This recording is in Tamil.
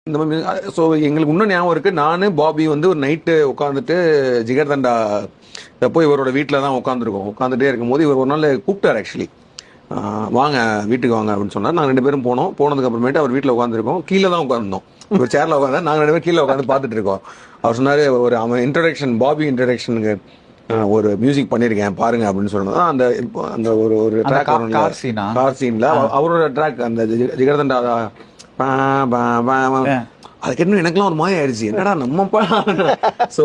இந்த மாதிரி ஸோ எங்களுக்கு இன்னும் ஞாபகம் இருக்கு. நானு பாபி வந்து ஒரு நைட்டு உட்காந்துட்டு ஜிகர்தண்டா போய் இவரோட வீட்டில் தான் உட்காந்துருக்கோம். உட்காந்துட்டே இருக்கும்போது இவர் ஒரு நாள் கூப்பிட்டார் ஆக்சுவலி. வாங்க வீட்டுக்கு வாங்க அப்படின்னு சொன்னார். நாங்கள் 2 பேரும் போனோம். போனதுக்கு அப்புறமேட்டு அவர் வீட்டில் உட்காந்துருக்கோம். கீழே தான் உட்காந்துருந்தோம். ஒரு சேர்ல உட்காந்து நாங்கள் 2 பேரும் கீழே உட்காந்து பார்த்துட்டு இருக்கோம். அவர் சொன்னார், ஒரு அவன் இன்ட்ரடக்ஷன், பாபி இன்ட்ரடக்ஷனுக்கு ஒரு மியூசிக் பண்ணியிருக்கேன் பாருங்க அப்படின்னு சொன்னது அந்த அந்த ஒரு ட்ராக் வரும், கார் சீன்ல அவரோட ட்ராக், அந்த ஜிகர்தண்டா அது கேட்டு எனக்குலாம் ஒரு மாதிரி ஆயிடுச்சு. என்னடா நம்ம ஸோ